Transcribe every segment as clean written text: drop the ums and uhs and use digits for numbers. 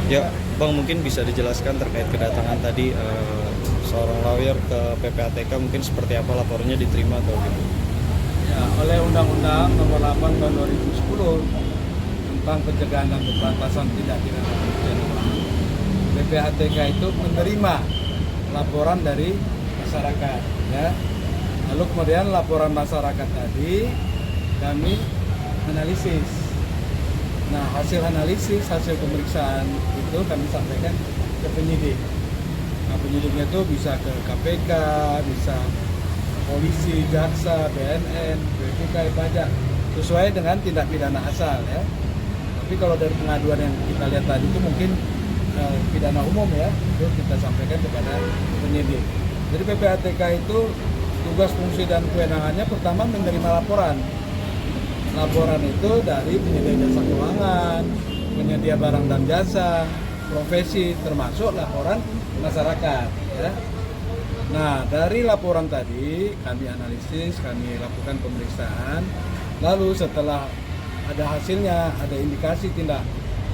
Ya, Bang mungkin bisa dijelaskan terkait kedatangan tadi seorang lawyer ke PPATK, mungkin seperti apa laporannya diterima atau gitu. Ya, oleh Undang-Undang Nomor 8 Tahun 2010 tentang pencegahan dan pemberantasan tindak pidana pencucian uang, PPATK itu menerima laporan dari masyarakat, ya. Lalu kemudian laporan masyarakat tadi kami analisis. Nah, hasil analisis, hasil pemeriksaan itu kami sampaikan ke penyidik. Nah, penyidiknya itu bisa ke KPK, bisa polisi, jaksa, BNN, bea cukai, pajak, sesuai dengan tindak pidana asal, ya. Tapi kalau dari pengaduan yang kita lihat tadi itu mungkin pidana umum, ya, itu kita sampaikan kepada penyidik. Jadi PPATK itu tugas, fungsi, dan kewenangannya pertama menerima laporan. Laporan itu dari penyedia jasa keuangan, penyedia barang dan jasa, profesi, termasuk laporan masyarakat, ya. Nah, dari laporan tadi kami analisis, kami lakukan pemeriksaan. Lalu setelah ada hasilnya, ada indikasi tindak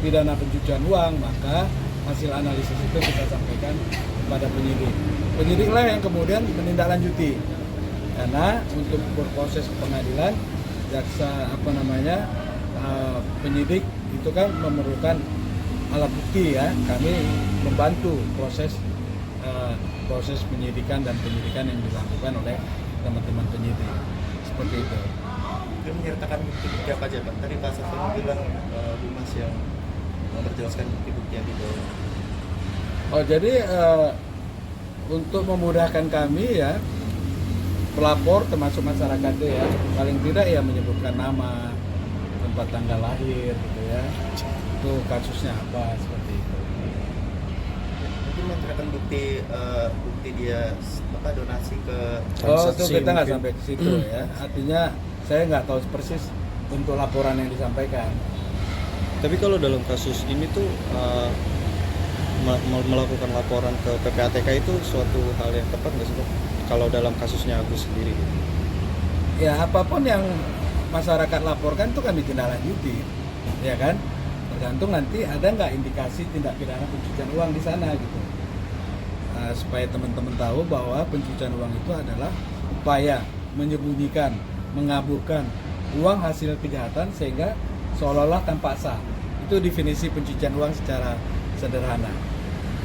pidana pencucian uang, maka hasil analisis itu kita sampaikan kepada penyidik. Penyidiklah yang kemudian menindaklanjuti. Karena untuk berproses ke pengadilan, jaksa penyidik itu kan memerlukan alat bukti, ya. Kami membantu proses penyidikan dan penyidikan yang dilakukan oleh teman-teman penyidik, seperti itu. Itu menyertakan bukti-bukti apa aja, Pak? Tadi Pak Safwan bilang Humas yang memperjelaskan bukti-bukti yang dibawa. Oh, jadi untuk memudahkan kami, ya, pelapor termasuk masyarakat itu, ya, paling tidak ya menyebutkan nama, tempat tanggal lahir, gitu, ya. Itu kasusnya apa, seperti itu. Mungkin menyertakan bukti dia donasi ke Oh, itu transaksi kita nggak mungkin. sampai ke situ, ya. Artinya saya nggak tahu persis untuk laporan yang disampaikan. Tapi kalau dalam kasus ini tuh melakukan laporan ke PPATK itu suatu hal yang tepat nggak sih, Bang? Kalau dalam kasusnya Agus sendiri gitu. Ya, apapun yang masyarakat laporkan itu kami tindak lanjuti, ya kan? Tergantung nanti ada nggak indikasi tindak pidana pencucian uang di sana, gitu. Supaya teman-teman tahu bahwa pencucian uang itu adalah upaya menyembunyikan, mengaburkan uang hasil kejahatan sehingga seolah-olah tampak sah. Itu definisi pencucian uang secara sederhana.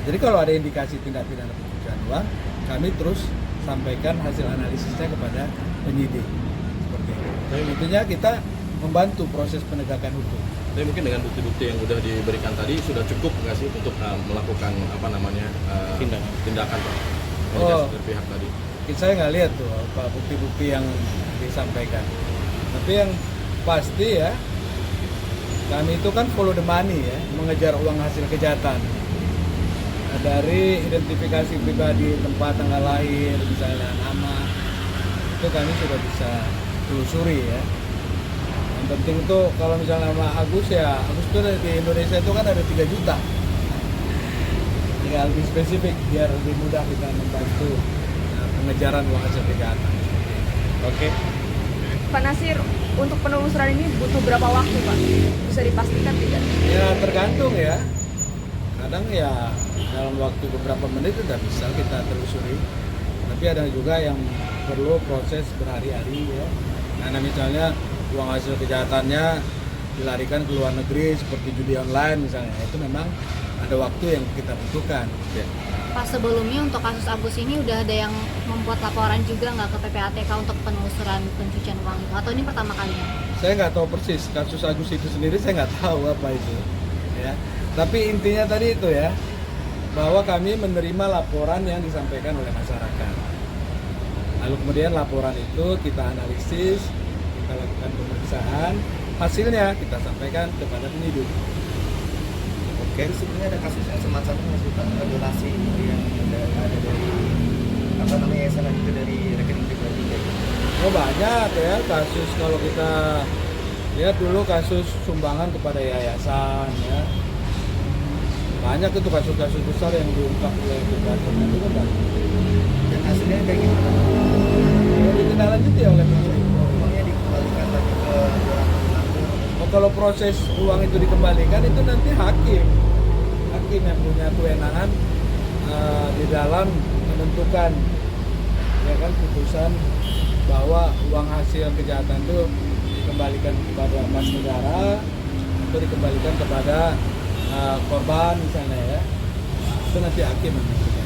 Jadi kalau ada indikasi tindak pidana pencucian uang, kami terus sampaikan hasil analisisnya kepada penyidik. Seperti itu. Jadi intinya kita membantu proses penegakan hukum. Tapi mungkin dengan bukti-bukti yang sudah diberikan tadi sudah cukup nggak sih untuk melakukan tindakan, Pak? Dari pihak tadi. Saya nggak lihat tuh apa bukti-bukti yang disampaikan. Tapi yang pasti, ya, kami itu kan follow the money, ya, mengejar uang hasil kejahatan. Dari identifikasi pribadi, tempat tanggal lahir, misalnya nama, itu kami sudah bisa telusuri, ya. Yang penting itu kalau misalnya nama Agus, ya, Agus itu di Indonesia itu kan ada 3 juta. Tinggal lebih spesifik biar lebih mudah kita membantu pengejaran uang hasil kejahatan. Oke. Pak Nasir, untuk penelusuran ini butuh berapa waktu, Pak? Bisa dipastikan tidak? Ya, tergantung, ya. Kadang ya dalam waktu beberapa menit sudah bisa kita telusuri. Tapi ada juga yang perlu proses berhari-hari, ya. Karena misalnya uang hasil kejahatannya dilarikan ke luar negeri seperti judi online misalnya, itu memang ada waktu yang kita butuhkan. Ya. Pak, sebelumnya untuk kasus Agus ini udah ada yang membuat laporan juga nggak ke PPATK untuk penelusuran pencucian uang itu? Atau ini pertama kalinya? Saya nggak tahu persis kasus Agus itu sendiri, saya nggak tahu apa itu, ya. Tapi intinya tadi itu, ya, bahwa kami menerima laporan yang disampaikan oleh masyarakat. Lalu kemudian laporan itu kita analisis, kita lakukan pemeriksaan, hasilnya kita sampaikan kepada penyidik. Jadi sebenarnya ada kasus yang semacam ini, Pak, donasi yang ada dari yayasan itu dari rekening pribadi kayak gitu. Oh, banyak, ya, kasus kalau kita lihat dulu kasus sumbangan kepada yayasan, ya. Banyak itu kasus-kasus besar yang diungkap oleh PPATK itu kan banyak. Dan hasilnya kayak gitu, Pak. Ya, ditindaklanjuti oleh penyidik. Uangnya dikembalikan lagi ke orang pelaku. Oh, kalau proses uang itu dikembalikan itu nanti hakim hakim yang punya kewenangan di dalam menentukan ya kan putusan bahwa uang hasil kejahatan itu dikembalikan kepada kas negara atau dikembalikan kepada korban misalnya ya, itu nanti hakim yang menentukan.